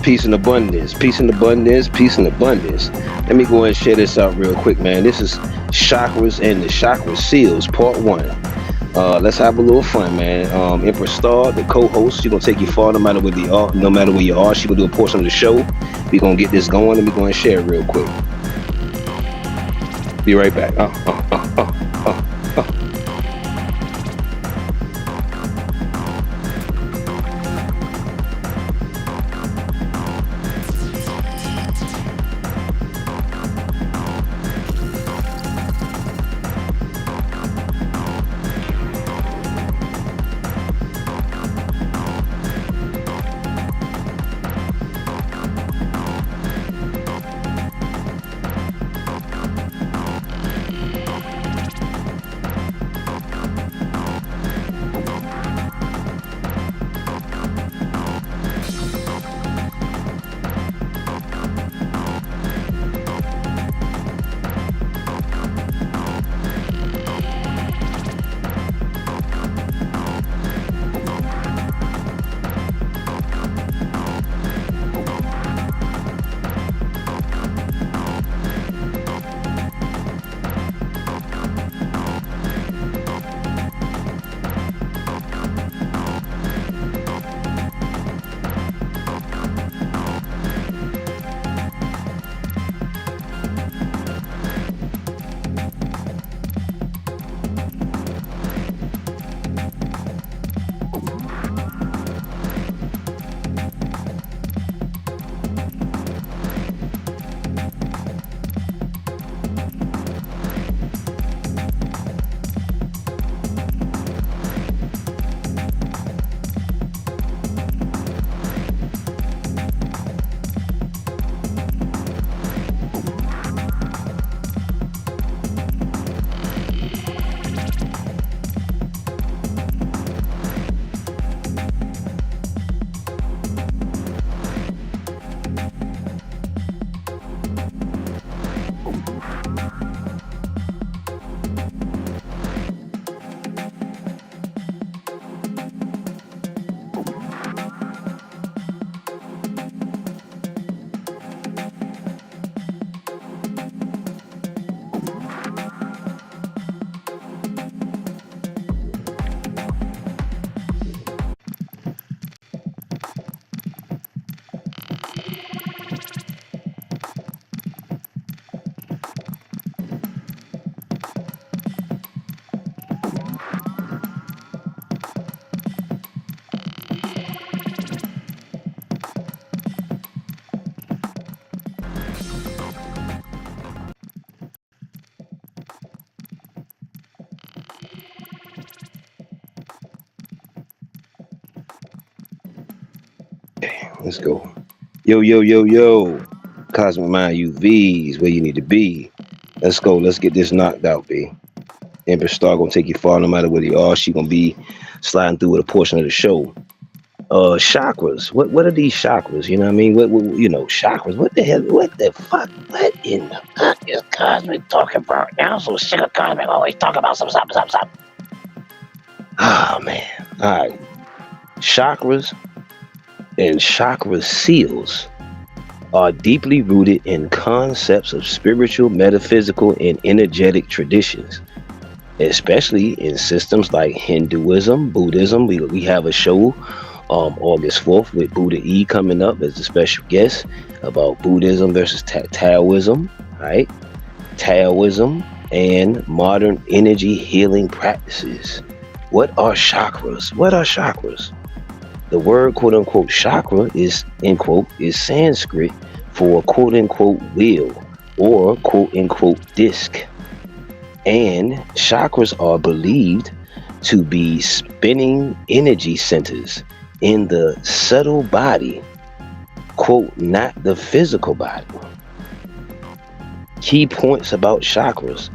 Peace and abundance, peace and abundance, peace and abundance. Let me go ahead and share this out real quick, man. This is Chakras and the Chakras Seals, part one. Let's have a little fun, man. Empress Star, the co-host, she's gonna take you far no matter where you are, no matter where you are. She gonna do a portion of the show. We're gonna get this going. Let me go ahead and share it real quick. Be right back. Let's go. Yo, yo, yo, yo. Cosmic Mind UVs, where you need to be. Let's go. Let's get this knocked out, B. Empress Star gonna take you far no matter where you are. She gonna be sliding through with a portion of the show. Chakras. What are these chakras? You know what I mean? What chakras? What the hell? What the fuck? What in the fuck is Cosmic talking about now? I'm so sick of Cosmic always talking about some. Oh man. All right. Chakras and chakra seals are deeply rooted in concepts of spiritual, metaphysical, and energetic traditions, especially in systems like Hinduism, Buddhism. We have a show August 4th with Buddha E coming up as a special guest about Buddhism versus Taoism, right? Taoism and modern energy healing practices. What are chakras? What are chakras? The word quote unquote chakra is end quote is Sanskrit for quote unquote wheel or quote unquote disc. And chakras are believed to be spinning energy centers in the subtle body, quote, not the physical body. Key points about chakras.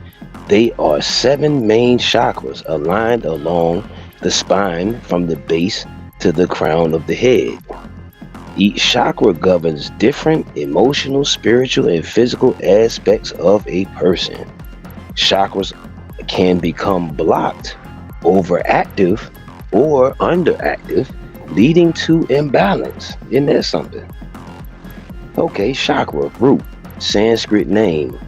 They are 7 main chakras aligned along the spine from the base to the crown of the head. Each chakra governs different emotional, spiritual, and physical aspects of a person. Chakras can become blocked, overactive, or underactive, leading to imbalance. Isn't that something? Okay, chakra, root, Sanskrit name,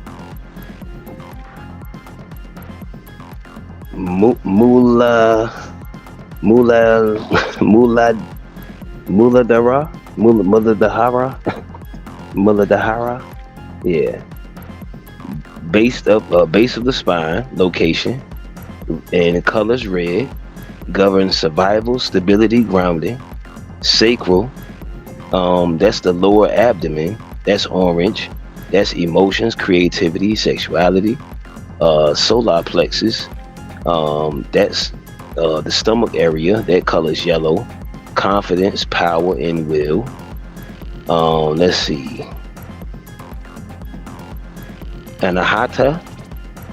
Mula, Mula, Mula, Muladhara, Muladhara. Yeah, base of the spine, location, and colors red, governs survival, stability, grounding. Sacral, that's the lower abdomen. That's orange. That's emotions, creativity, sexuality. Solar plexus, that's the stomach area. That color is yellow. Confidence, power, and will. Let's see. Anahata,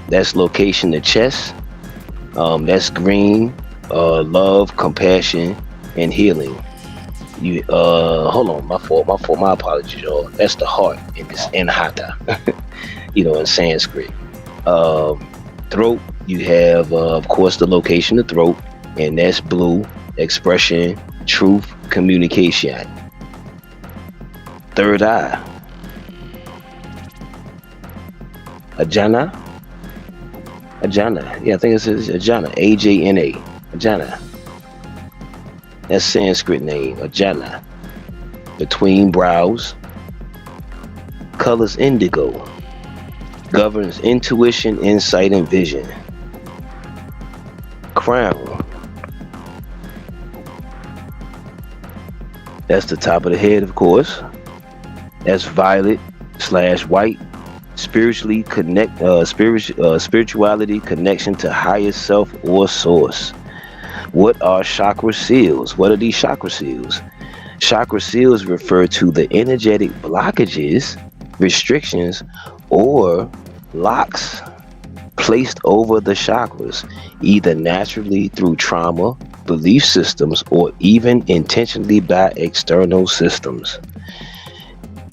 that's location, the chest. That's green. Love, compassion, and healing. You hold on, my apologies, y'all. That's the heart in this Anahata, in Sanskrit. Throat, you have of course the location of throat, and that's blue, expression, truth, communication. Third eye, Ajna. Yeah, I think it says Ajna, Ajna, Ajna. That's Sanskrit name, Ajna. Between brows, colors indigo, governs intuition, insight, and vision. Crown, that's the top of the head, of course. That's violet/white. Spirituality, connection to higher self or source. What are chakra seals? What are these chakra seals? Chakra seals refer to the energetic blockages, restrictions, or locks placed over the chakras, either naturally through trauma, belief systems, or even intentionally by external systems.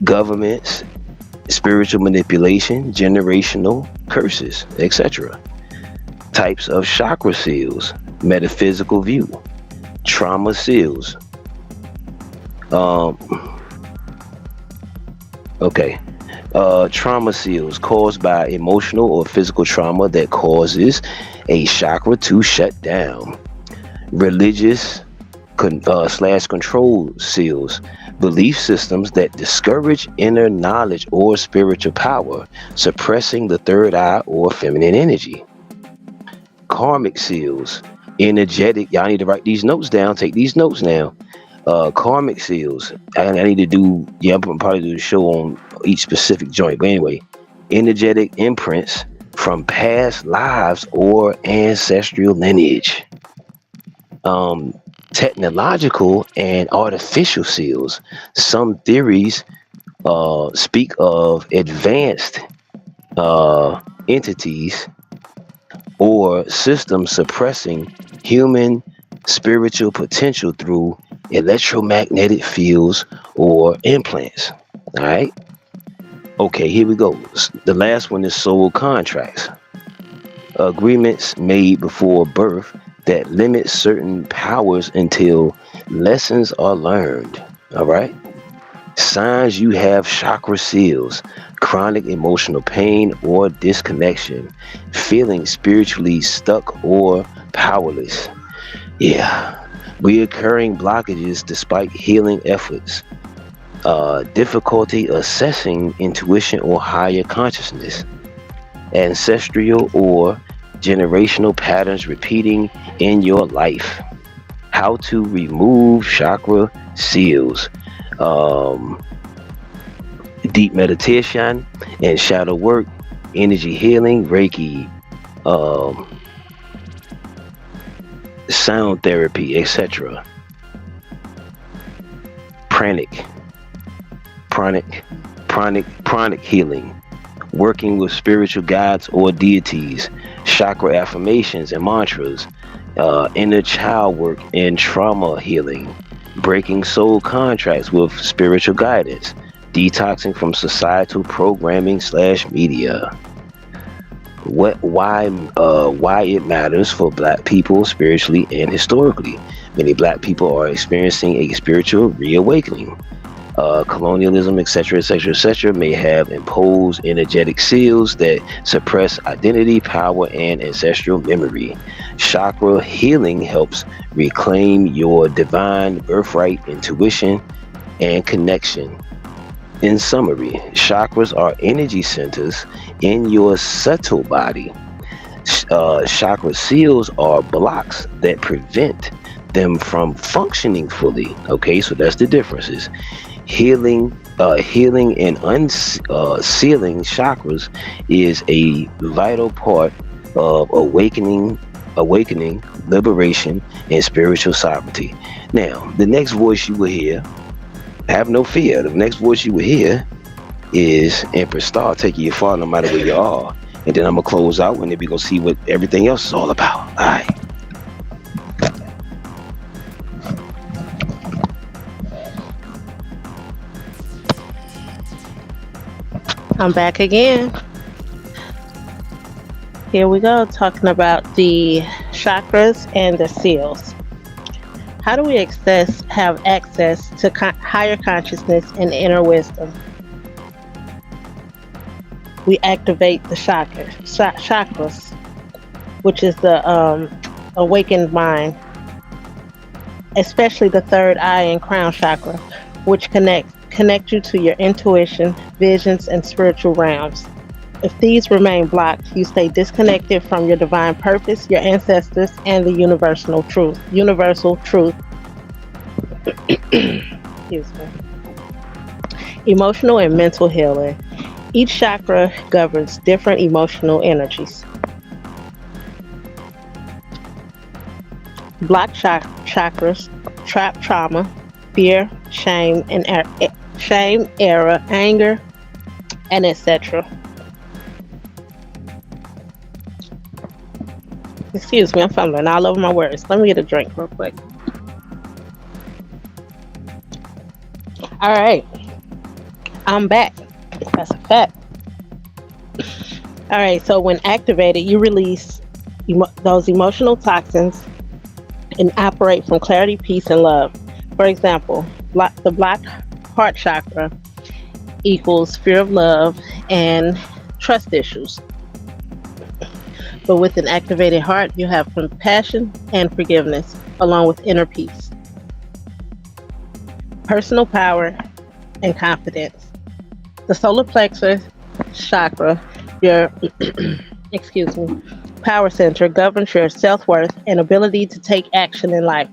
Governments, spiritual manipulation, generational curses, etc. Types of chakra seals: metaphysical view, trauma seals. Trauma seals caused by emotional or physical trauma that causes a chakra to shut down. Religious / control seals, belief systems that discourage inner knowledge or spiritual power, suppressing the third eye or feminine energy. Karmic seals, energetic. Y'all need to write these notes down. Take these notes now. Karmic seals. I need to do. Yeah, I'm probably do a show on each specific joint. But anyway, energetic imprints from past lives or ancestral lineage. Technological and artificial seals. Some theories speak of advanced entities or systems suppressing human spiritual potential through electromagnetic fields or implants. All right. Okay, here we go. The last one is soul contracts. Agreements made before birth that limit certain powers until lessons are learned. All right. Signs you have chakra seals: chronic emotional pain or disconnection, feeling spiritually stuck or powerless. Yeah. Reoccurring blockages despite healing efforts. Difficulty assessing intuition or higher consciousness. Ancestral or generational patterns repeating in your life. How to remove chakra seals. Deep meditation and shadow work, energy healing, Reiki, sound therapy, etc. Pranic healing, working with spiritual guides or deities, chakra affirmations and mantras, inner child work and trauma healing, breaking soul contracts with spiritual guidance, detoxing from societal programming / media. Why it matters for Black people spiritually and historically. Many Black people are experiencing a spiritual reawakening. colonialism, etc., etc., etc., may have imposed energetic seals that suppress identity, power, and ancestral memory. Chakra healing helps reclaim your divine birthright, intuition, and connection. In summary, chakras are energy centers in your subtle body. Chakra seals are blocks that prevent them from functioning fully. Okay, so that's the differences. Healing and unsealing chakras is a vital part of awakening, liberation, and spiritual sovereignty. Now, the next voice you will hear, have no fear. The next voice you will hear is Empress Star taking you far no matter where you are. And then I'm gonna close out and then we're gonna see what everything else is all about. Alright. I'm back again. Here we go, talking about the chakras and the seals. How do we have access to higher consciousness and inner wisdom? We activate the chakras, which is the awakened mind, especially the third eye and crown chakra, which connect you to your intuition, visions, and spiritual realms. If these remain blocked, you stay disconnected from your divine purpose, your ancestors, and the universal truth. Excuse me. Emotional and mental healing. Each chakra governs different emotional energies. Blocked chakras trap trauma, fear, shame, error, anger, and etc. Excuse me, I'm fumbling all over my words. Let me get a drink real quick. All right, I'm back. That's a fact. All right, so when activated, you release those emotional toxins and operate from clarity, peace, and love. For example, the blocked heart chakra equals fear of love and trust issues. But with an activated heart, you have compassion and forgiveness, along with inner peace, personal power, and confidence. The solar plexus chakra, your power center, governs your self-worth and ability to take action in life.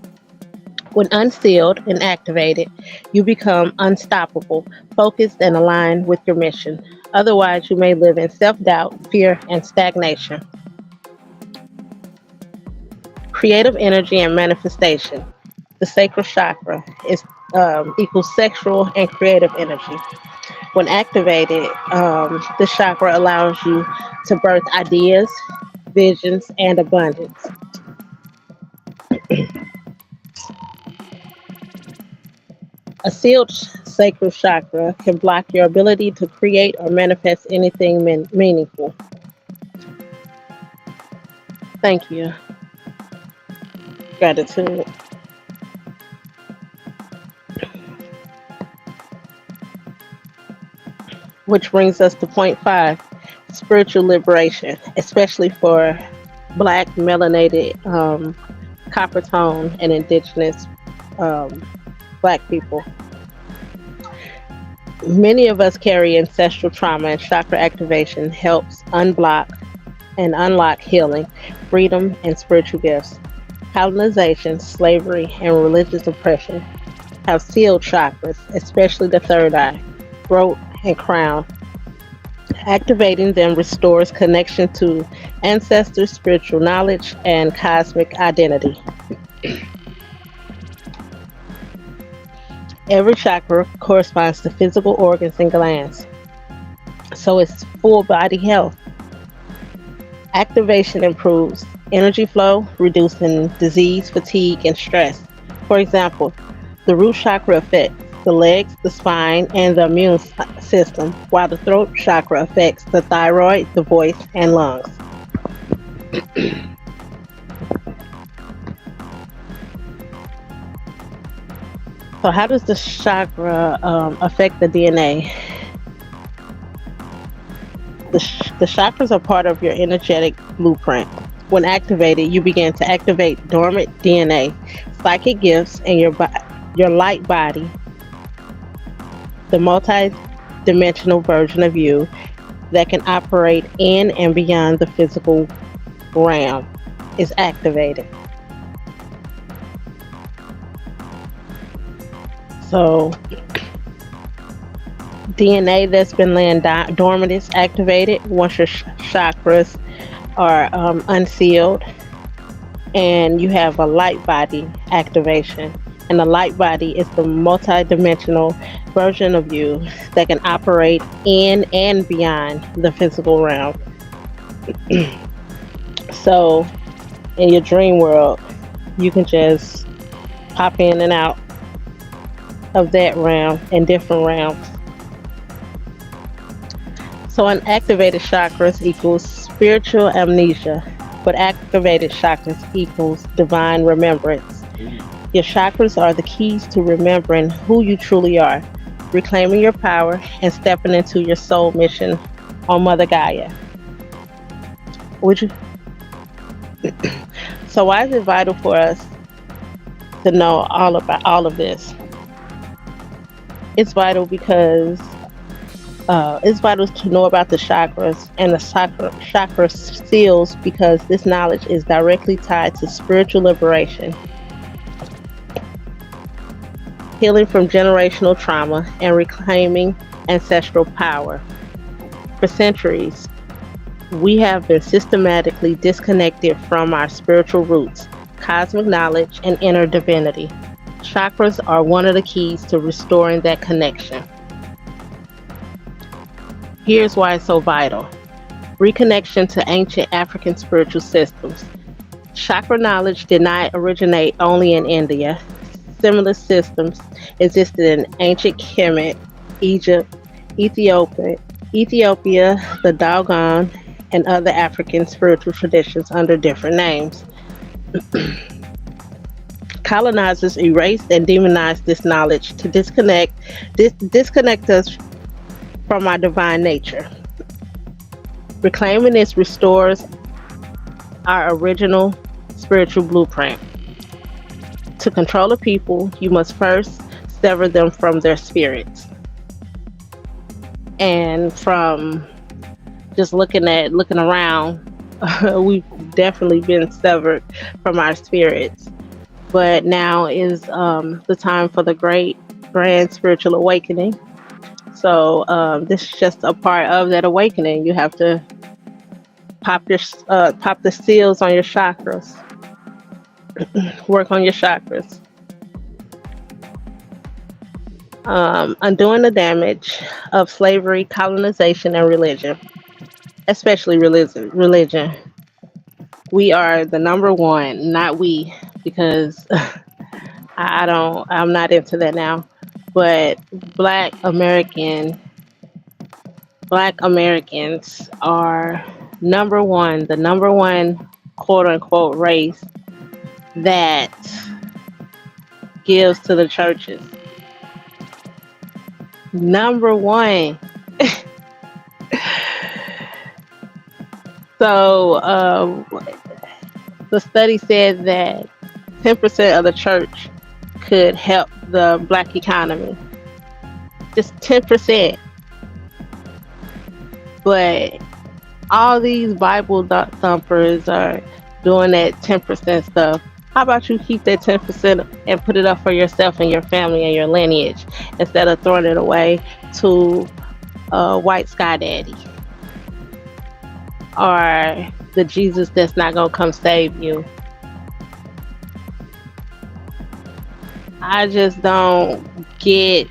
When unsealed and activated, you become unstoppable, focused, and aligned with your mission. Otherwise, you may live in self-doubt, fear, and stagnation. Creative energy and manifestation. The sacral chakra equals sexual and creative energy. When activated, the chakra allows you to birth ideas, visions, and abundance. A sealed sacral chakra can block your ability to create or manifest anything meaningful. Thank you. Gratitude. Which brings us to point 5, spiritual liberation, especially for Black, melanated, copper tone, and indigenous Black people. Many of us carry ancestral trauma, and chakra activation helps unblock and unlock healing, freedom, and spiritual gifts. Colonization, slavery, and religious oppression have sealed chakras, especially the third eye, throat, and crown. Activating them restores connection to ancestors, spiritual knowledge, and cosmic identity. Every chakra corresponds to physical organs and glands, so it's full body health. Activation improves energy flow, reducing disease, fatigue, and stress. For example, the root chakra affects the legs, the spine, and the immune system, while the throat chakra affects the thyroid, the voice, and lungs. So, how does the chakra affect the DNA? The chakras are part of your energetic blueprint. When activated, you begin to activate dormant DNA, psychic gifts, and your light body, the multi-dimensional version of you that can operate in and beyond the physical realm is activated. So DNA that's been laying dormant is activated once your chakras are unsealed, and you have a light body activation. And the light body is the multi-dimensional version of you that can operate in and beyond the physical realm. So, in your dream world, you can just pop in and out of that realm and different realms. So, unactivated chakras equals spiritual amnesia, but activated chakras equals divine remembrance. Your chakras are the keys to remembering who you truly are, reclaiming your power, and stepping into your soul mission on Mother Gaia. Would you? So, why is it vital for us to know all about all of this? It's vital because it's vital to know about the chakras and the chakra seals, because this knowledge is directly tied to spiritual liberation, healing from generational trauma, and reclaiming ancestral power. For centuries, we have been systematically disconnected from our spiritual roots, cosmic knowledge, and inner divinity. Chakras are one of the keys to restoring that connection. Here's why it's so vital. Reconnection to ancient African spiritual systems. Chakra knowledge did not originate only in India. Similar systems existed in ancient Kemet, Egypt, Ethiopia, the Dogon, and other African spiritual traditions under different names. Colonizers erased and demonized this knowledge to disconnect us from our divine nature. Reclaiming this restores our original spiritual blueprint. To control a people, you must first sever them from their spirits. And from just looking around, we've definitely been severed from our spirits. But now is the time for the great grand spiritual awakening. So this is just a part of that awakening. You have to pop the seals on your chakras. Work on your chakras. Undoing the damage of slavery, colonization, and religion, especially religion. We are the number one, not we, because I'm not into that now. But Black Americans are the number one quote unquote race that gives to the churches. Number one. So the study said that 10% of the church could help the Black economy. Just 10%. But all these Bible thumpers are doing that 10% stuff. How about you keep that 10% and put it up for yourself and your family and your lineage, instead of throwing it away to white sky daddy or the Jesus that's not gonna come save you. I don't get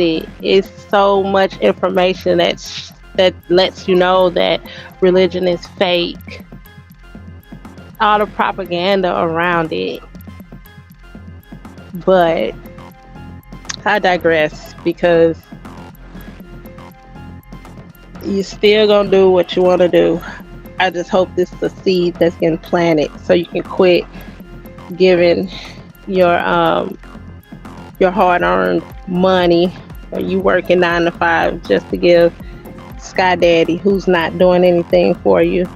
it. It's so much information that lets you know that religion is fake. All the propaganda around it. But I digress, because you still gonna do what you want to do. I just hope this is a seed that's getting planted so you can quit giving your your hard-earned money, or you working 9 to 5 just to give Sky Daddy, who's not doing anything for you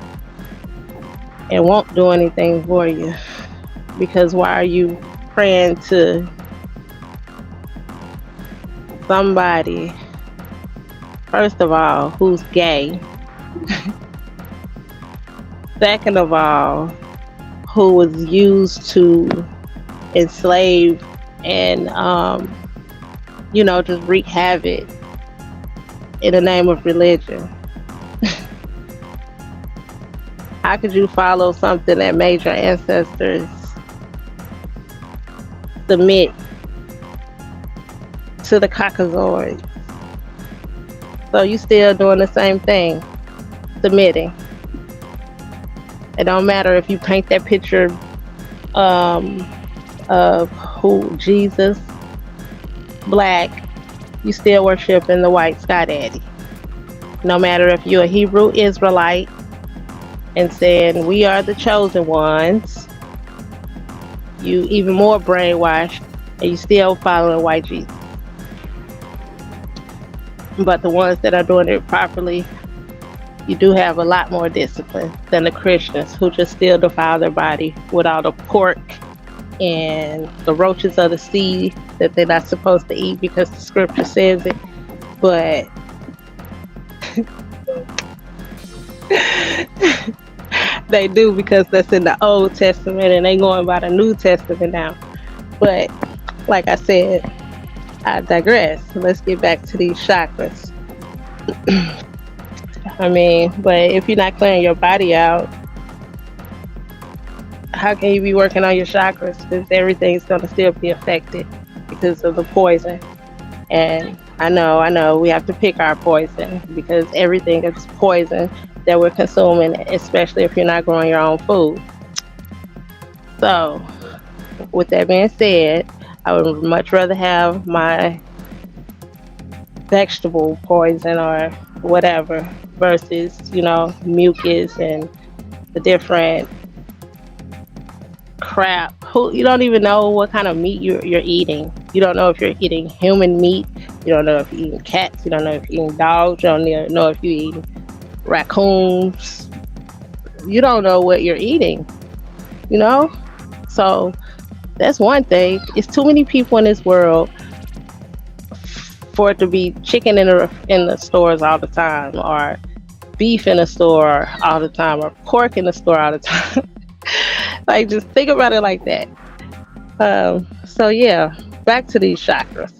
and won't do anything for you. Because why are you praying to somebody, first of all, who's gay? Second of all, who was used to enslave and just wreak havoc in the name of religion? How could you follow something that made your ancestors submit to the Caucasoids? So you still doing the same thing, submitting. It don't matter if you paint that picture of who Jesus black, you still worshiping the white Sky Daddy. No matter if you're a Hebrew Israelite and saying we are the chosen ones, you even more brainwashed and you still following white Jesus. But the ones that are doing it properly, you do have a lot more discipline than the Christians who just still defile their body with all the pork and the roaches of the sea that they're not supposed to eat because the scripture says it. But they do because that's in the Old Testament and they going by the New Testament now. But like I said, I digress. Let's get back to these chakras. But if you're not clearing your body out, how can you be working on your chakras? Because everything's going to still be affected because of the poison. And I know, we have to pick our poison because everything is poison that we're consuming, especially if you're not growing your own food. So, with that being said, I would much rather have my vegetable poison or whatever versus, mucus and the different crap. You don't even know what kind of meat you're eating. You don't know if you're eating human meat. You don't know if you're eating cats. You don't know if you're eating dogs. You don't know if you're eating raccoons. You don't know what you're eating, So that's one thing. It's too many people in this world for it to be chicken in the stores all the time, or beef in the store all the time, or pork in the store all the time. Like, just think about it like that. So yeah, back to these chakras.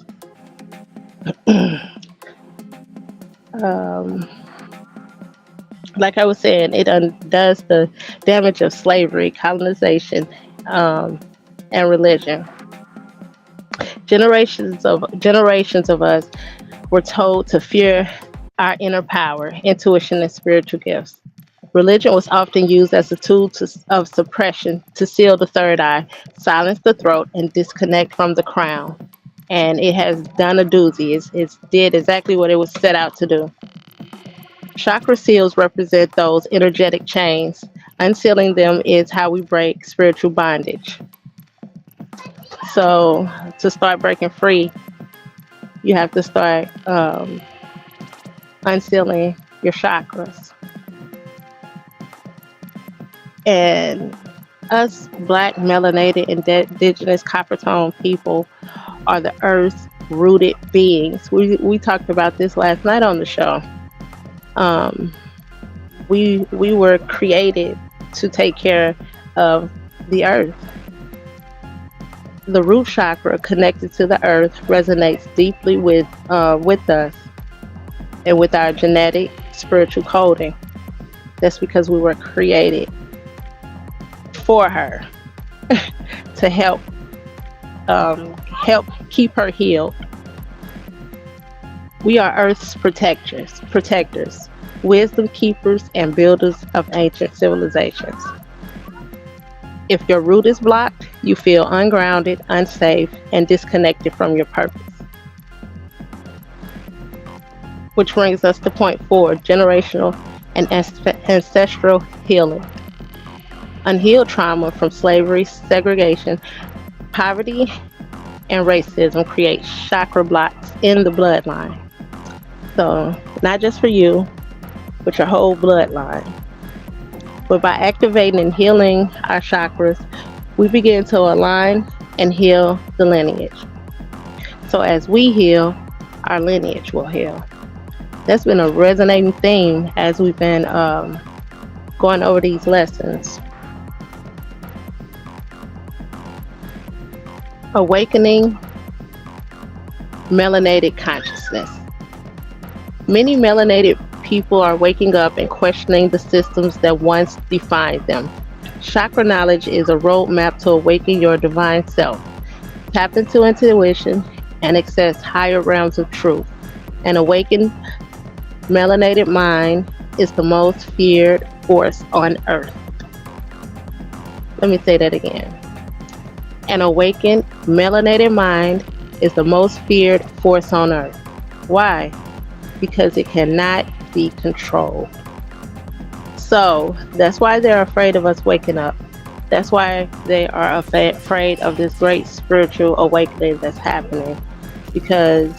Like I was saying, it undoes the damage of slavery, colonization, and religion. Generations of us were told to fear our inner power, intuition, and spiritual gifts. Religion was often used as a tool of suppression to seal the third eye, silence the throat, and disconnect from the crown. And it has done a doozy. It did exactly what it was set out to do. Chakra seals represent those energetic chains. Unsealing them is how we break spiritual bondage. So to start breaking free, you have to start unsealing your chakras. And us Black, melanated, indigenous, copper tone people are the earth rooted beings. We talked about this last night on the show. We were created to take care of the earth. The root chakra, connected to the earth, resonates deeply with us and with our genetic spiritual coding. That's because we were created for her to help keep her healed. We are Earth's protectors, wisdom keepers, and builders of ancient civilizations. If your root is blocked, you feel ungrounded, unsafe, and disconnected from your purpose. Which brings us to point 4, generational and ancestral healing. Unhealed trauma from slavery, segregation, poverty, and racism create chakra blocks in the bloodline. So, not just for you, but your whole bloodline. But by activating and healing our chakras, we begin to align and heal the lineage. So, as we heal, our lineage will heal. That's been a resonating theme as we've been going over these lessons. Awakening melanated consciousness. Many melanated people are waking up and questioning the systems that once defined them. Chakra knowledge is a roadmap to awaken your divine self, tap into intuition, and access higher realms of truth. An awakened melanated mind is the most feared force on earth. Let me say that again. An awakened melanated mind is the most feared force on earth. Why? Because it cannot be controlled. So that's why they're afraid of us waking up. That's why they are afraid of this great spiritual awakening that's happening. Because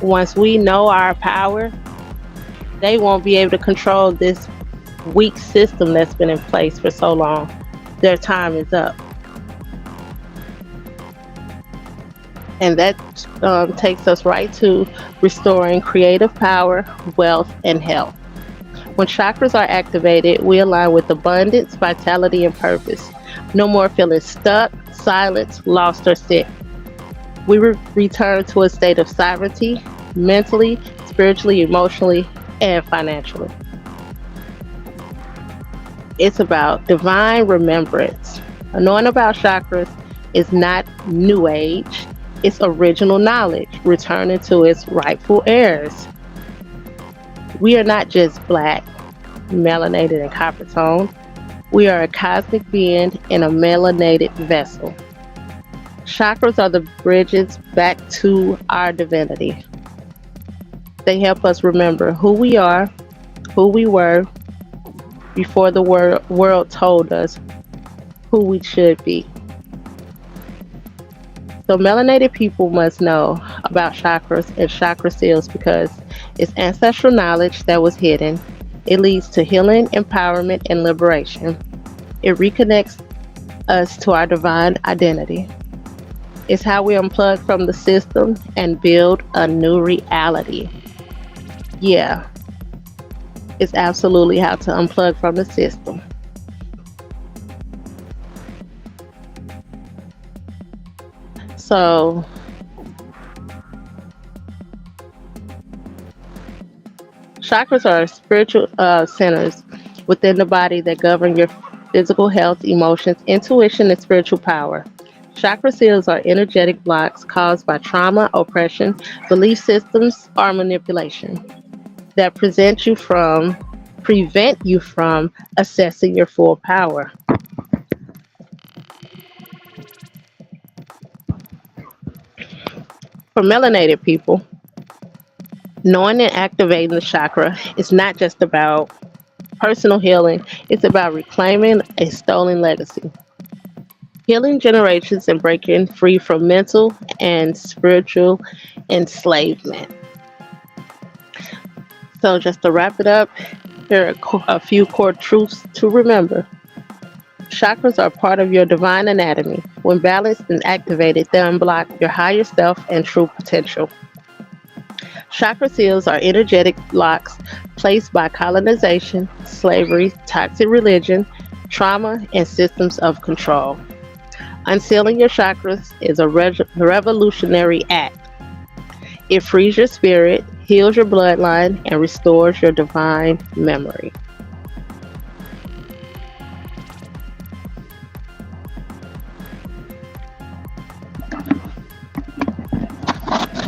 once we know our power, they won't be able to control this weak system that's been in place for so long. Their time is up. And that takes us right to restoring creative power, wealth, and health. When chakras are activated, we align with abundance, vitality, and purpose. No more feeling stuck, silenced, lost, or sick. We return to a state of sovereignty, mentally, spiritually, emotionally, and financially. It's about divine remembrance. Knowing about chakras is not new age. It's original knowledge, returning to its rightful heirs. We are not just black, melanated, and copper tone. We are a cosmic being in a melanated vessel. Chakras are the bridges back to our divinity. They help us remember who we are, who we were, before the world told us who we should be. So melanated people must know about chakras and chakra seals because it's ancestral knowledge that was hidden. It leads to healing, empowerment, and liberation. It reconnects us to our divine identity. It's how we unplug from the system and build a new reality. Yeah, it's absolutely how to unplug from the system. So, chakras are spiritual centers within the body that govern your physical health, emotions, intuition, and spiritual power. Chakra seals are energetic blocks caused by trauma, oppression, belief systems, or manipulation that prevent you from accessing your full power. For melanated people, knowing and activating the chakra is not just about personal healing, it's about reclaiming a stolen legacy, healing generations, and breaking free from mental and spiritual enslavement. So, just to wrap it up, here are a few core truths to remember. Chakras are part of your divine anatomy. When balanced and activated, they unblock your higher self and true potential. Chakra seals are energetic blocks placed by colonization, slavery, toxic religion, trauma, and systems of control. Unsealing your chakras is a revolutionary act. It frees your spirit, heals your bloodline, and restores your divine memory.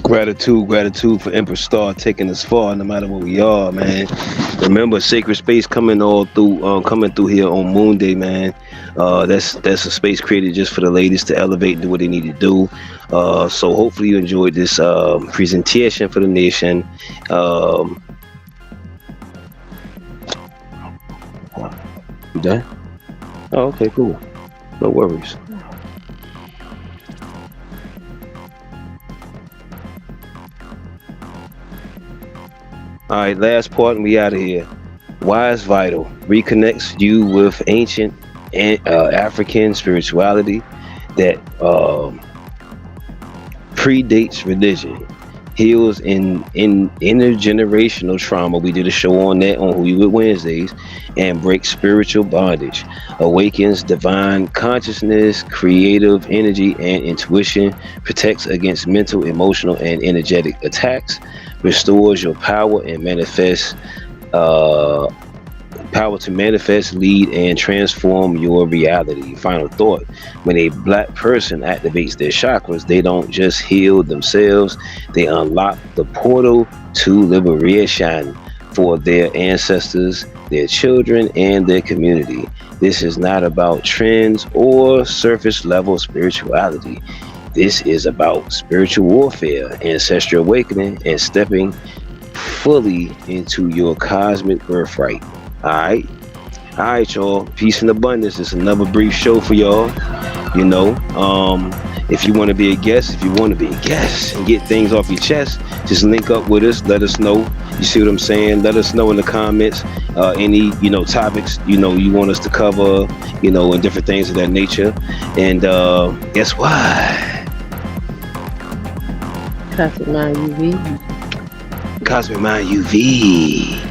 Gratitude for Empress Star taking us far, no matter where we are, man. Remember, sacred space coming through here on Moon Day, man. That's a space created just for the ladies to elevate and do what they need to do. So hopefully you enjoyed this presentation for the nation. You done? Oh, okay, cool. No worries. All right, last part, and we out of here. Why is vital? Reconnects you with ancient African spirituality that predates religion, heals in intergenerational trauma. We did a show on that on Hollywood Wednesdays, and breaks spiritual bondage, awakens divine consciousness, creative energy, and intuition, protects against mental, emotional, and energetic attacks, restores your power and manifest. Uh, Power to manifest, lead, and transform your reality. Final thought: when a black person activates their chakras, they don't just heal themselves, they unlock the portal to liberation for their ancestors, their children, and their community. This is not about trends or surface level spirituality. This is about spiritual warfare, ancestral awakening, and stepping fully into your cosmic birthright. Alright. Alright, y'all. Peace and abundance. It's another brief show for y'all. You know, if you want to be a guest, and get things off your chest, just link up with us. Let us know. You see what I'm saying? Let us know in the comments any, topics, you want us to cover, and different things of that nature. And guess what? Cosmic Mind UV. Cosmic Mind UV.